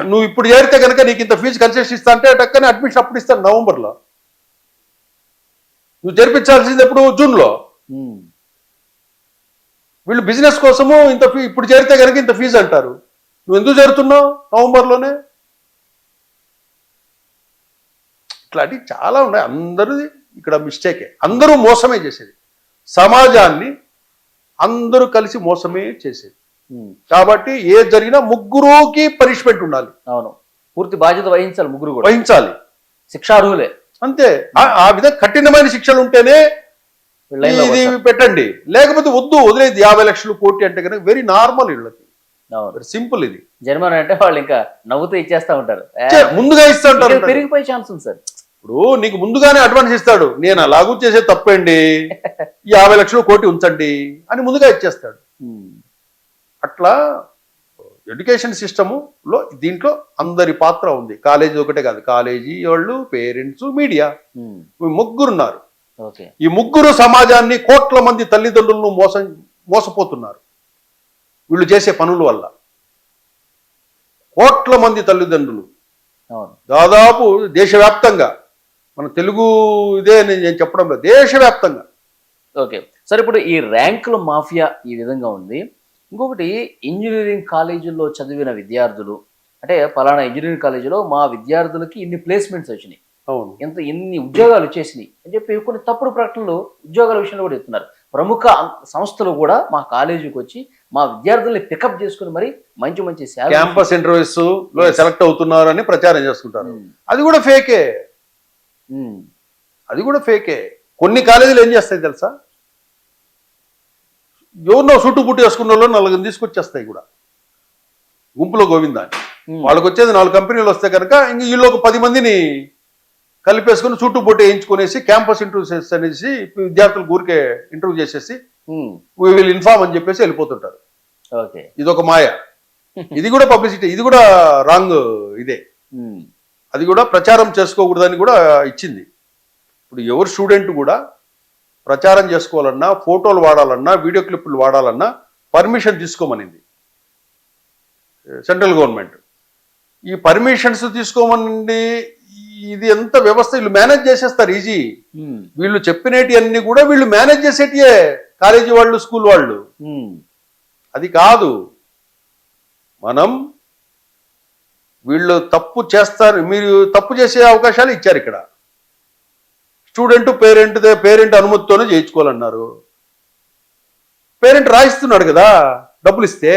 [SPEAKER 3] నువ్వు ఇప్పుడు చేరితే కనుక నీకు ఇంత ఫీజు కన్సెషన్ ఇస్తా అంటే టక్కనే అడ్మిషన్ అప్పుడు ఇస్తాను నవంబర్లో. నువ్వు జరిపించాల్సింది ఎప్పుడు? జూన్లో.
[SPEAKER 2] ఉమ్,
[SPEAKER 3] వీళ్ళు బిజినెస్ కోసము ఇప్పుడు చేరితే కనుక ఇంత ఫీజు అంటారు. నువ్వు ఎందుకు చేరుతున్నావు నవంబర్లోనే? ఇట్లాంటివి చాలా ఉన్నాయి. అందరిది ఇక్కడ మిస్టేకే. అందరూ మోసమే చేసేది. సమాజాన్ని అందరూ కలిసి మోసమే చేసేది.
[SPEAKER 2] ఉమ్,
[SPEAKER 3] కాబట్టి ఏది జరిగినా ముగ్గురుకి పనిష్మెంట్ ఉండాలి.
[SPEAKER 2] అవును. పూర్తి బాధ్యత వహించాలి ముగ్గురు కూడా.
[SPEAKER 3] వహించాలి.
[SPEAKER 2] శిక్షార్హులే.
[SPEAKER 3] అంతే. ఆ విధంగా కఠినమైన శిక్షలు ఉంటేనే
[SPEAKER 2] లైన్లో
[SPEAKER 3] ఇది
[SPEAKER 2] వస్తారు.
[SPEAKER 3] పెట్టండి. లేకపోతే వదిలేదు. 50 లక్షలు కోటి అంటే కనుక వెరీ నార్మల్. వీళ్ళకి
[SPEAKER 2] అవును.
[SPEAKER 3] Very simple. ఇది
[SPEAKER 2] జరిమానా అంటే వాళ్ళు ఇంకా నవ్వుతూ ఇచ్చేస్తా ఉంటారు.
[SPEAKER 3] ముందుగా ఇస్తా ఉంటారు.
[SPEAKER 2] ఇంకా పెరిగిపోయే ఛాన్స్ ఉంది సార్.
[SPEAKER 3] ఇప్పుడు నీకు ముందుగానే అడ్వాన్స్ ఇస్తాడు. నేను అలాగూ చేసే తప్పండి, ఈ 50 లక్షలు కోటి ఉంచండి అని ముందుగా ఇచ్చేస్తాడు.
[SPEAKER 2] ఉమ్,
[SPEAKER 3] అట్లా ఎడ్యుకేషన్ సిస్టములో దీంట్లో అందరి పాత్ర ఉంది. కాలేజీ ఒకటే కాదు, కాలేజీ వాళ్ళు, పేరెంట్స్, మీడియా,
[SPEAKER 2] ఉమ్,
[SPEAKER 3] ముగ్గురున్నారు.
[SPEAKER 2] ఓకే.
[SPEAKER 3] ఈ ముగ్గురు సమాజాన్ని కోట్ల మంది తల్లిదండ్రులను మోసపోతున్నారు వీళ్ళు చేసే పనుల వల్ల. కోట్ల మంది తల్లిదండ్రులు
[SPEAKER 2] అవును.
[SPEAKER 3] దాదాపు దేశవ్యాప్తంగా, మన తెలుగు ఇదే నేను చెప్పడం లేదు, దేశవ్యాప్తంగా.
[SPEAKER 2] ఓకే సార్, ఇప్పుడు ఈ ర్యాంకుల మాఫియా ఈ విధంగా ఉంది. ఇంకొకటి, ఇంజనీరింగ్ కాలేజీల్లో చదివిన విద్యార్థులు అంటే పలానా ఇంజనీరింగ్ కాలేజీలో మా విద్యార్థులకి ఇన్ని ప్లేస్మెంట్స్ వచ్చినాయి,
[SPEAKER 3] అవును,
[SPEAKER 2] ఇన్ని ఉద్యోగాలు వచ్చేసినాయి అని చెప్పి కొన్ని తప్పుడు ప్రకటనలు ఉద్యోగాల విషయంలో కూడా చెప్తున్నారు. ప్రముఖ సంస్థలు కూడా మా కాలేజీకి వచ్చి మా విద్యార్థుల్ని పికప్ చేసుకుని మరి మంచి మంచి
[SPEAKER 3] క్యాంపస్ ఇంటర్వ్యూస్ లో సెలెక్ట్ అవుతున్నారు అని ప్రచారం చేసుకుంటారు. అది కూడా ఫేకే. అది కూడా ఫేకే. కొన్ని కాలేజీలు ఏం చేస్తాయి తెలుసా, ఎవరినో చుట్టూ పుట్టి వేసుకున్న వాళ్ళు 4 తీసుకొచ్చేస్తాయి కూడా గుంపులో గోవిందాన్ని. వాళ్ళకి వచ్చేది 4 కంపెనీలు వస్తే కనుక ఇంక వీళ్ళు ఒక 10 మందిని కలిపేసుకుని చుట్టూ పుట్టి వేయించుకునేసి క్యాంపస్ ఇంటర్వ్యూస్ అనేసి విద్యార్థులకు ఊరికే ఇంటర్వ్యూ చేసేసి వీ విల్ ఇన్ఫార్మ్ అని చెప్పేసి వెళ్ళిపోతుంటారు. ఇదొక మాయ. ఇది కూడా పబ్లిసిటీ, ఇది కూడా రాంగ్. ఇదే అది కూడా ప్రచారం చేసుకోకూడదని కూడా ఇచ్చింది. ఇప్పుడు ఎవరు స్టూడెంట్ కూడా ప్రచారం చేసుకోవాలన్నా, ఫోటోలు వాడాలన్నా, వీడియో క్లిప్పులు వాడాలన్నా పర్మిషన్ తీసుకోమనింది సెంట్రల్ గవర్నమెంట్. ఈ పర్మిషన్స్ తీసుకోమని ఇది ఎంత వ్యవస్థ వీళ్ళు మేనేజ్ చేసేస్తారు ఈజీ. వీళ్ళు చెప్పినటి అన్ని కూడా వీళ్ళు మేనేజ్ చేసేటియే కాలేజీ వాళ్ళు, స్కూల్ వాళ్ళు. అది కాదు. మనం వీళ్ళు తప్పు చేస్తారు, మీరు తప్పు చేసే అవకాశాలు ఇచ్చారు ఇక్కడ. స్టూడెంట్ పేరెంట్ అనుమతితోనే చేయించుకోవాలన్నారు. పేరెంట్ రాయిస్తున్నాడు కదా డబ్బులు ఇస్తే.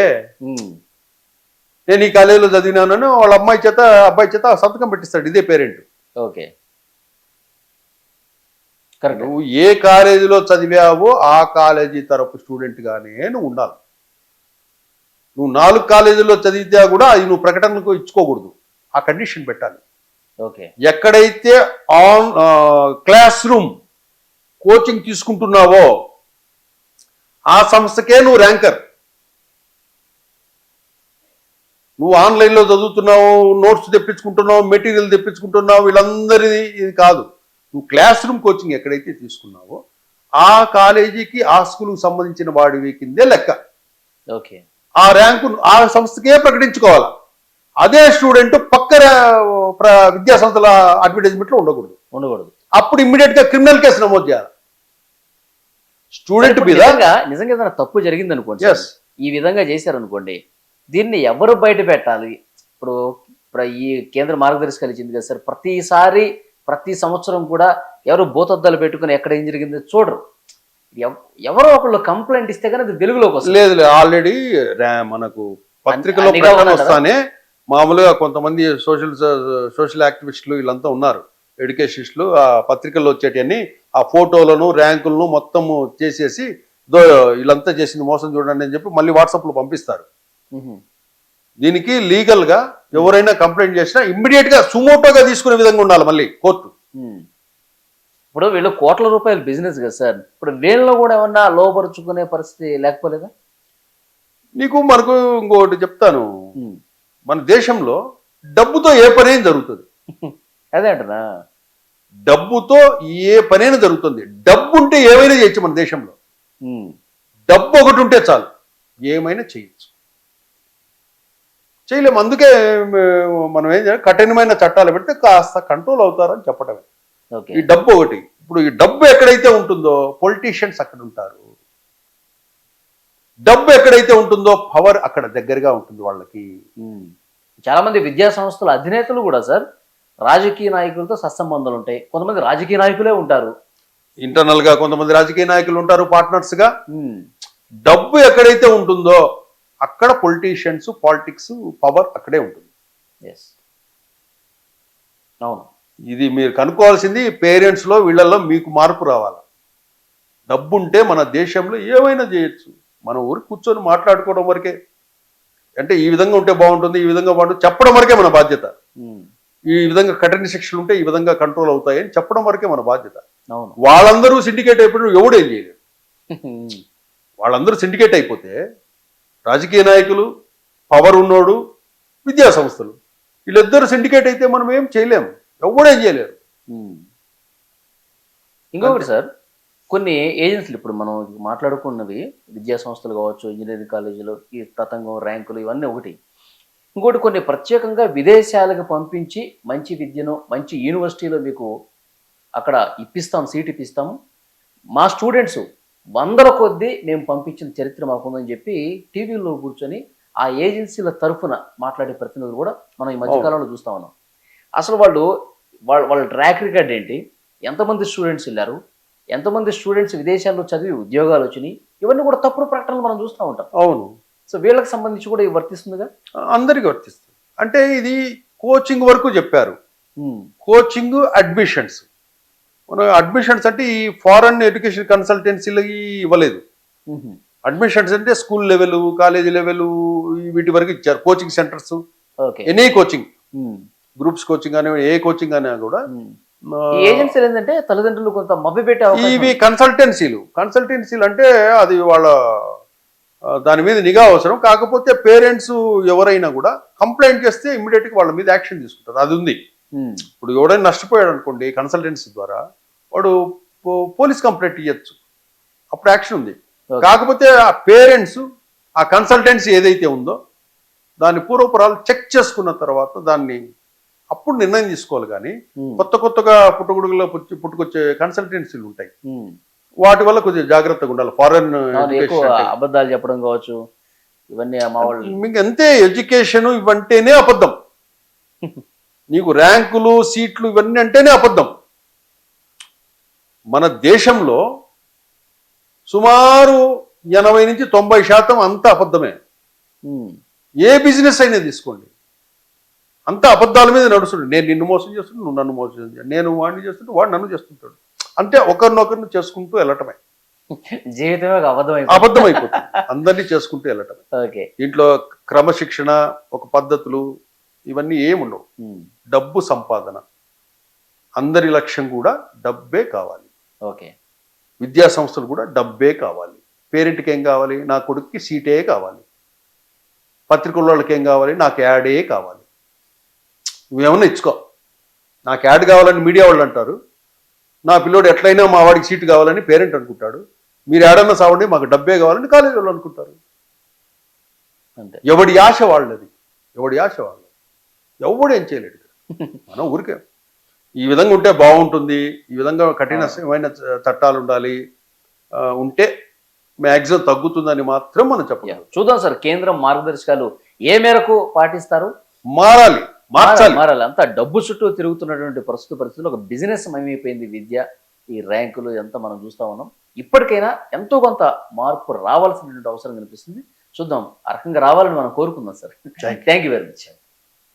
[SPEAKER 3] నేను ఈ కాలేజీలో చదివినానని వాళ్ళ అబ్బాయి చేత సంతకం పెట్టిస్తాడు ఇదే పేరెంట్.
[SPEAKER 2] Okay, correct.
[SPEAKER 3] నువ్వు ఏ కాలేజీలో చదివావో ఆ కాలేజీ తరపు స్టూడెంట్ గానే నువ్వు ఉండాలి. నువ్వు 4 కాలేజీల్లో చదివితే కూడా అది నువ్వు ప్రకటనకు ఇచ్చుకోకూడదు, ఆ కండిషన్ పెట్టాలి.
[SPEAKER 2] ఓకే,
[SPEAKER 3] ఎక్కడైతే క్లాస్ రూమ్ కోచింగ్ తీసుకుంటున్నావో ఆ సంస్థకే నువ్వు ర్యాంకర్. నువ్వు ఆన్లైన్లో చదువుతున్నావు, నోట్స్ తెప్పించుకుంటున్నావు, మెటీరియల్ తెప్పించుకుంటున్నావు, వీళ్ళందరిది ఇది కాదు. నువ్వు క్లాస్ రూమ్ కోచింగ్ ఎక్కడైతే తీసుకున్నావో ఆ కాలేజీకి ఆ స్కూల్కి సంబంధించిన వాడివి కిందే లెక్క.
[SPEAKER 2] ఓకే,
[SPEAKER 3] ఆ ర్యాంకు ఆ సంస్థకే ప్రకటించుకోవాలా. అదే స్టూడెంట్ పక్క విద్యా సంస్థల అడ్వర్టైజ్మెంట్లో ఉండకూడదు. అప్పుడు ఇమ్మీడియట్ గా క్రిమినల్ కేసు నమోదు చేయాలి స్టూడెంట్ మీద.
[SPEAKER 2] నిజంగా ఏదైనా తప్పు జరిగింది అనుకోండి, ఈ విధంగా చేశారనుకోండి, దీన్ని ఎవరు బయట పెట్టాలి? ఇప్పుడు ఈ కేంద్ర మార్గదర్శకాలు ఇచ్చింది కదా సార్, ప్రతి సంవత్సరం కూడా ఎవరు భూతద్దాలు పెట్టుకుని ఎక్కడ ఏం జరిగిందో చూడరు. ఎవరో ఒకళ్ళు కంప్లైంట్ ఇస్తే కానీ అది వెలుగులోకి వస్తుంది.
[SPEAKER 3] లేదు, ఆల్రెడీ మనకు పత్రికలో ప్రకటన వస్తానే మామూలుగా కొంతమంది సోషల్ యాక్టివిస్టులు వీళ్ళంతా ఉన్నారు, ఎడ్యుకేషనిస్టులు, ఆ పత్రికల్లో వచ్చేటివన్నీ ఆ ఫోటోలను ర్యాంకులను మొత్తము చేసేసి వీళ్ళంతా చేసింది మోసం చూడండి అని చెప్పి మళ్ళీ వాట్సాప్లో పంపిస్తారు. దీనికి లీగల్ గా ఎవరైనా కంప్లైంట్ చేసినా ఇమ్మీడియట్ గా సుమోటోగా తీసుకునే విధంగా ఉండాలి మళ్ళీ కోర్టు.
[SPEAKER 2] ఇప్పుడు వీళ్ళు కోట్ల రూపాయల బిజినెస్ కదా సార్, ఇప్పుడు వీళ్ళలో కూడా ఏమన్నా లోపరుచుకునే పరిస్థితి లేకపోలేదా?
[SPEAKER 3] మనకు ఇంకోటి చెప్తాను, మన దేశంలో డబ్బుతో ఏ పనైనా జరుగుతుంది.
[SPEAKER 2] అదే అంటున్నా,
[SPEAKER 3] డబ్బుతో ఏ పనైనా జరుగుతుంది. డబ్బు ఉంటే ఏమైనా చేయొచ్చు మన దేశంలో. డబ్బు ఒకటి ఉంటే చాలు, ఏమైనా చేయొచ్చు. చేయలేము. అందుకే మనం ఏం చేయాలి, కఠినమైన చట్టాలు పెడితే కాస్త కంట్రోల్ అవుతారని చెప్పడమే. ఈ డబ్బు ఒకటి. ఇప్పుడు ఈ డబ్బు ఎక్కడైతే ఉంటుందో పొలిటీషియన్స్ అక్కడ ఉంటారు. డబ్బు ఎక్కడైతే ఉంటుందో పవర్ అక్కడ దగ్గరగా ఉంటుంది వాళ్ళకి.
[SPEAKER 2] చాలా మంది విద్యా సంస్థల అధినేతలు కూడా సార్ రాజకీయ నాయకులతో సత్సంబంధాలు ఉంటాయి. కొంతమంది రాజకీయ నాయకులే ఉంటారు,
[SPEAKER 3] ఇంటర్నల్ గా కొంతమంది రాజకీయ నాయకులు ఉంటారు పార్ట్నర్స్ గా. డబ్బు ఎక్కడైతే ఉంటుందో అక్కడ పొలిటీషియన్స్, పాలిటిక్స్, పవర్ అక్కడే ఉంటుంది.
[SPEAKER 2] అవును,
[SPEAKER 3] ఇది మీరు కనుక్కోవాల్సింది. పేరెంట్స్ లో వీళ్ళల్లో మీకు మార్పు రావాలి. డబ్బు ఉంటే మన దేశంలో ఏమైనా చేయొచ్చు. మన ఊరికి కూర్చొని మాట్లాడుకోవడం వరకే. అంటే ఈ విధంగా ఉంటే బాగుంటుంది, ఈ విధంగా బాగుంటుంది చెప్పడం వరకే మన బాధ్యత. ఈ విధంగా కఠిన శిక్షలు ఉంటే ఈ విధంగా కంట్రోల్ అవుతాయి అని చెప్పడం వరకే మన బాధ్యత. వాళ్ళందరూ సిండికేట్ అయిపోయిన ఎవడేం చేయలేడు. వాళ్ళందరూ సిండికేట్ అయిపోతే రాజకీయ నాయకులు, పవర్ ఉన్నోడు, విద్యా సంస్థలు వీళ్ళిద్దరు సిండికేట్ అయితే మనం ఏం చేయలేము, ఎవడేం చేయలేరు.
[SPEAKER 2] ఇంకొకటి సార్, కొన్ని ఏజెన్సీలు ఇప్పుడు మనం మాట్లాడుకున్నవి విద్యా సంస్థలు కావచ్చు, ఇంజనీరింగ్ కాలేజీలు, ఈ తతంగం, ర్యాంకులు ఇవన్నీ ఒకటి. ఇంకోటి కొన్ని ప్రత్యేకంగా విదేశాలకు పంపించి మంచి విద్యను మంచి యూనివర్సిటీలో మీకు అక్కడ ఇప్పిస్తాం, సీట్ ఇప్పిస్తాము, మా స్టూడెంట్స్ 100ల కొద్దీ మేము పంపించిన చరిత్ర మాకుందని చెప్పి టీవీలో కూర్చొని ఆ ఏజెన్సీల తరఫున మాట్లాడే ప్రతినిధులు కూడా మనం ఈ మధ్యకాలంలో చూస్తా ఉన్నాం. అసలు వాళ్ళ ట్రాక్ రికార్డ్ ఏంటి, ఎంతమంది స్టూడెంట్స్ వెళ్ళారు, ఎంతమంది స్టూడెంట్స్ విదేశాల్లో చదివి ఉద్యోగాలు వచ్చినాయి, ఇవన్నీ కూడా తప్పుడు ప్రకటనలు మనం చూస్తూ ఉంటాం.
[SPEAKER 3] అవును.
[SPEAKER 2] సో వీళ్ళకి సంబంధించి కూడా ఇది వర్తిస్తుందిగా?
[SPEAKER 3] అందరికీ వర్తిస్తుంది. అంటే ఇది కోచింగ్ వరకు చెప్పారు. Coaching, admissions. మన అడ్మిషన్స్ అంటే ఈ ఫారెన్ ఎడ్యుకేషన్ కన్సల్టెన్సీలకి ఇవ్వలేదు. అడ్మిషన్స్ అంటే స్కూల్ లెవెల్, కాలేజీ లెవెల్ వీటి వరకు ఇచ్చారు. Coaching centres, any coaching, groups coaching అని, ఏ కోచింగ్ అయినా కూడా.
[SPEAKER 2] ఏజెన్సీలు ఏంటంటే తల్లిదండ్రులు కొంత మభ్యపెట్టే,
[SPEAKER 3] ఇవి కన్సల్టెన్సీలు అంటే అది వాళ్ళ దాని మీద నిఘా అవసరం. కాకపోతే పేరెంట్స్ ఎవరైనా కూడా కంప్లైంట్ చేస్తే ఇమ్మీడియట్ గా వాళ్ళ మీద యాక్షన్ తీసుకుంటారు. అది ఉంది. ఇప్పుడు ఎవడైనా నష్టపోయాడు అనుకోండి కన్సల్టెన్సీ ద్వారా, వాడు పోలీస్ కంప్లైంట్ ఇవ్వచ్చు, అప్పుడు యాక్షన్ ఉంది. కాకపోతే ఆ పేరెంట్స్ ఆ కన్సల్టెన్సీ ఏదైతే ఉందో దాని పూర్వపురాలు చెక్ చేసుకున్న తర్వాత దాన్ని అప్పుడు నిర్ణయం తీసుకోవాలి. కానీ కొత్తగా పుట్టుకొచ్చే కన్సల్టెన్సీలు ఉంటాయి, వాటి వల్ల కొంచెం జాగ్రత్తగా ఉండాలి. ఫారెన్
[SPEAKER 2] అబద్ధాలు చెప్పడం కావచ్చు, ఇవన్నీ మా వాళ్ళు
[SPEAKER 3] మీకు అంతే. ఎడ్యుకేషన్ ఇవంటేనే అబద్ధం. నీకు ర్యాంకులు, సీట్లు ఇవన్నీ అంటేనే అబద్ధం. మన దేశంలో సుమారు 80 నుంచి 90% అంతా అబద్ధమే. ఏ బిజినెస్ అయినా తీసుకోండి, అంత అబద్ధాల మీద నడుస్తుంది. నేను నిన్ను మోసం చేస్తుంటే నువ్వు నన్ను మోసం చేస్తాను, నేను వాడిని చేస్తుంటే వాడు నన్ను చేస్తుంటాడు. అంటే ఒకరినొకరిని చేసుకుంటూ వెళ్ళటమే
[SPEAKER 2] జీవితమే ఒక
[SPEAKER 3] అబద్ధం అయిపోతుంది. అందరినీ చేసుకుంటూ వెళ్ళటమే.
[SPEAKER 2] ఓకే.
[SPEAKER 3] దీంట్లో క్రమశిక్షణ, ఒక పద్ధతులు ఇవన్నీ ఏముండవు. డబ్బు సంపాదన, అందరి లక్ష్యం కూడా డబ్బే కావాలి.
[SPEAKER 2] ఓకే.
[SPEAKER 3] విద్యా సంస్థలు కూడా డబ్బే కావాలి. పేరెంట్కి ఏం కావాలి? నా కొడుక్కి సీటే కావాలి. పత్రికల వాళ్ళకి ఏం కావాలి? నాకు యాడే కావాలి. నువ్వేమన్నా ఇచ్చుకో, నాకు యాడ్ కావాలని మీడియా వాళ్ళు అంటారు, నా పిల్లోడు ఎట్లయినా మా వాడికి సీటు కావాలని పేరెంట్ అనుకుంటాడు. మీరు యాడన్నా సావండి, మాకు డబ్బే కావాలని కాలేజీ వాళ్ళు అనుకుంటారు.
[SPEAKER 2] అంతే.
[SPEAKER 3] ఎవడి ఆశ వాళ్ళది, ఎవడి ఆశ వాళ్ళది. ఎవడు ఏం చేయలేడు. మనం ఊరికే ఈ విధంగా ఉంటే బాగుంటుంది, ఈ విధంగా కఠినమైన చట్టాలు ఉండాలి, ఉంటే మ్యాక్సిమం తగ్గుతుందని మాత్రం మనం చెప్పగలం.
[SPEAKER 2] చూద్దాం సార్, కేంద్రం మార్గదర్శకాలు ఏ మేరకు పాటిస్తారు.
[SPEAKER 3] మార్చాలి.
[SPEAKER 2] మారాలి. అంతా డబ్బు చుట్టూ తిరుగుతున్నటువంటి ప్రస్తుత పరిస్థితుల్లో ఒక బిజినెస్ మయమైపోయింది విద్య. ఈ ర్యాంకులు ఎంత మనం చూస్తా ఉన్నాం. ఇప్పటికైనా ఎంతో కొంత మార్పు రావాల్సినటువంటి అవసరం కనిపిస్తుంది. చూద్దాం, ఆ రకంగా రావాలని మనం కోరుకుందాం sir. Thank you very much.